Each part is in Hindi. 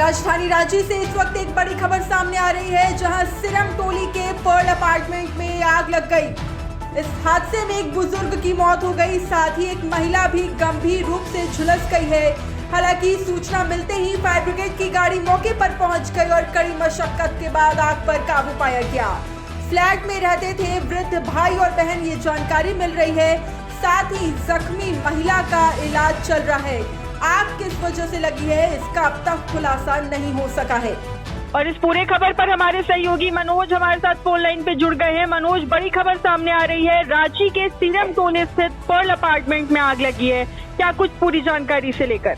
राजधानी रांची से इस वक्त एक बड़ी खबर सामने आ रही है, जहां सिरम टोली के पर्ल अपार्टमेंट में आग लग गई। इस हादसे में एक बुजुर्ग की मौत हो गई, साथ ही एक महिला भी गंभीर रूप से झुलस गई है। हालांकि सूचना मिलते ही फायर ब्रिगेड की गाड़ी मौके पर पहुंच गई और कड़ी मशक्कत के बाद आग पर काबू पाया गया। फ्लैट में रहते थे वृद्ध भाई और बहन, ये जानकारी मिल रही है। साथ ही जख्मी महिला का इलाज चल रहा है। आग किस वजह से लगी है, इसका अब तक खुलासा नहीं हो सका है। और इस पूरे खबर पर हमारे सहयोगी मनोज हमारे साथ फोन लाइन पे जुड़ गए हैं। मनोज, बड़ी खबर सामने आ रही है, रांची के सीरम टोली स्थित पर्ल अपार्टमेंट में आग लगी है। क्या कुछ पूरी जानकारी से लेकर?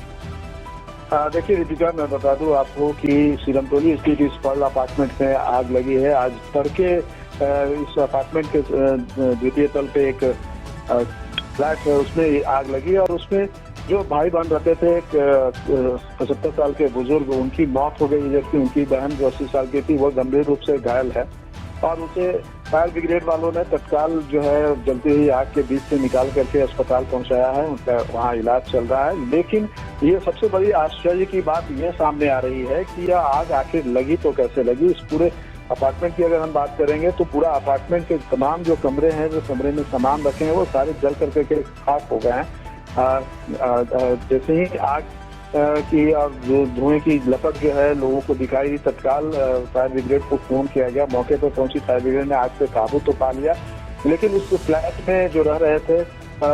देखिए रितिका, मैं बता दूं आपको कि सीरम टोली स्थित इस पर्ल अपार्टमेंट में आग लगी है। आज तड़के इस अपार्टमेंट के द्वितीय तल पे एक फ्लैट है, उसमें आग लगी और उसमें जो भाई बहन रहते थे, 75 साल के बुजुर्ग, उनकी मौत हो गई, जबकि उनकी बहन जो 80 साल की थी वो गंभीर रूप से घायल है। और उसे फायर ब्रिगेड वालों ने तत्काल जो है जलती हुई आग के बीच से निकाल करके अस्पताल पहुंचाया है। उनका वहां इलाज चल रहा है। लेकिन ये सबसे बड़ी आश्चर्य की बात ये सामने आ रही है कि यह आग आखिर लगी तो कैसे लगी। इस पूरे अपार्टमेंट की अगर हम बात करेंगे तो पूरा अपार्टमेंट के तमाम जो कमरे हैं, जो कमरे में सामान रखे हैं, वो सारे जल करके खाक हो गए हैं। जैसे ही आग की और जो धुएं की लपट जो है लोगों को दिखाई, तत्काल फायर ब्रिगेड को फोन किया गया। मौके पर पहुंची फायर ब्रिगेड ने आग पे काबू तो पा लिया, लेकिन उस फ्लैट में जो रह रहे थे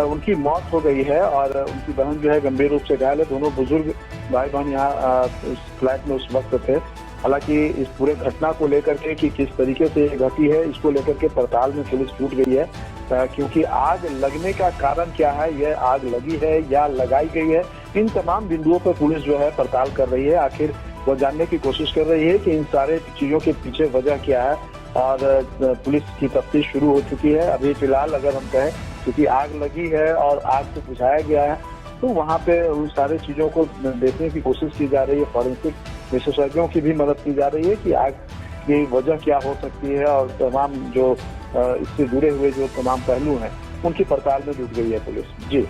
उनकी मौत हो गई है और उनकी बहन जो है गंभीर रूप से घायल है। दोनों बुजुर्ग भाई बहन यहाँ उस फ्लैट में उस वक्त थे। हालांकि इस पूरे घटना को लेकर के कि किस तरीके से ये घटी है, इसको लेकर के पड़ताल में पुलिस जुट गई है, क्योंकि आग लगने का कारण क्या है, यह आग लगी है या लगाई गई है, इन तमाम बिंदुओं पर पुलिस जो है पड़ताल कर रही है। आखिर वो जानने की कोशिश कर रही है कि इन सारे चीजों के पीछे वजह क्या है और पुलिस की तफ्तीश शुरू हो चुकी है। अभी फिलहाल अगर हम कहें, क्योंकि आग लगी है और आग को बुझाया गया है, तो वहाँ पे उन सारी चीजों को देखने की कोशिश की जा रही है। फॉरेंसिक विशेषज्ञों की भी मदद की जा रही है कि आग की वजह क्या हो सकती है और तमाम जो इससे जुड़े हुए जो तमाम पहलू हैं उनकी पड़ताल में जुट गई है पुलिस। जी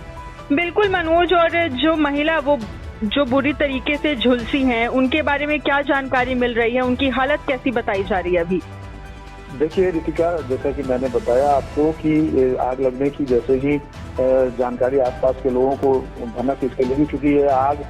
बिल्कुल मनोज, और जो महिला वो जो बुरी तरीके से झुलसी हैं, उनके बारे में क्या जानकारी मिल रही है? उनकी हालत कैसी बताई जा रही है अभी? देखिए रितिका, जैसा कि मैंने बताया आपको कि आग लगने की जैसे ही जानकारी आसपास के लोगों को भनक इसके लगी, क्योंकि ये आग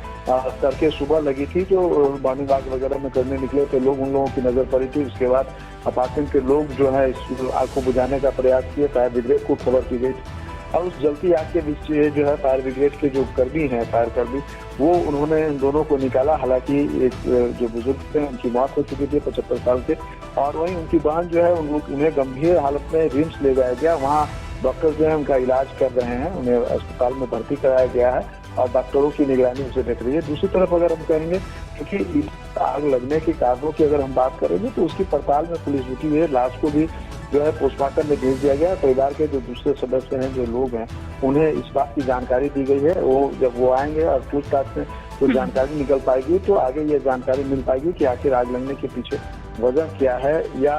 तड़के सुबह लगी थी, जो मॉर्निंग वॉक वगैरह में करने निकले थे लोग, उन लोगों की नजर पड़ी थी। उसके बाद अपार्टमेंट के लोग जो है इस आग को बुझाने का प्रयास किए, फायर ब्रिगेड को खबर की गई थी और उस जलती आग के बीच जो है फायर ब्रिगेड के जो कर्मी हैं, फायर कर्मी, वो उन्होंने इन दोनों को निकाला। हालांकि एक जो बुजुर्ग थे उनकी मौत हो चुकी थी 75 साल के, और वहीं उनकी बहन जो है उन्हें गंभीर हालत में रिम्स ले जाया गया। वहाँ डॉक्टर जो है उनका इलाज कर रहे हैं, उन्हें अस्पताल में भर्ती कराया गया है और डॉक्टरों की निगरानी उसे देख रही है। दूसरी तरफ अगर हम कहेंगे, क्योंकि इस आग लगने के कारणों की अगर हम बात करेंगे तो उसकी पड़ताल में पुलिस जुटी हुई है। लाश को भी जो है पोस्टमार्टम में भेज दिया गया। परिवार के जो दूसरे सदस्य हैं, जो लोग हैं, उन्हें इस बात की जानकारी दी गई है। वो जब वो आएंगे और पूछताछ में तो जानकारी निकल पाएगी, तो आगे ये जानकारी मिल पाएगी कि आखिर आग लगने के पीछे वजह क्या है या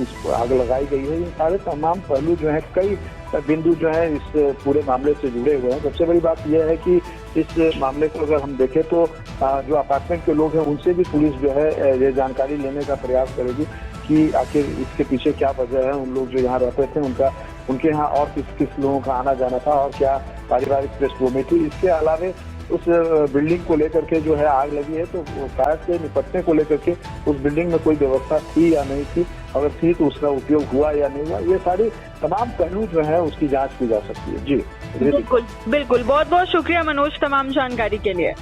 इस आग लगाई गई है। ये सारे तमाम पहलू जो है, कई बिंदु जो है इस पूरे मामले से जुड़े हुए हैं। सबसे बड़ी बात यह है कि इस मामले को अगर हम देखें तो जो अपार्टमेंट के लोग हैं उनसे भी पुलिस जो है ये जानकारी लेने का प्रयास करेगी कि आखिर इसके पीछे क्या वजह है। उन लोग जो यहाँ रहते थे उनके यहाँ और किस लोगों का आना जाना था और क्या पारिवारिक पृष्ठभूमि थी। इसके अलावा उस बिल्डिंग को लेकर के जो है आग लगी है, तो फायर से निपटने को लेकर के उस बिल्डिंग में कोई व्यवस्था थी या नहीं थी, अगर थी तो उसका उपयोग हुआ या नहीं हुआ, ये सारी तमाम पहलू जो है उसकी जांच की जा सकती है। जी बिल्कुल बिल्कुल, बहुत बहुत शुक्रिया मनोज तमाम जानकारी के लिए।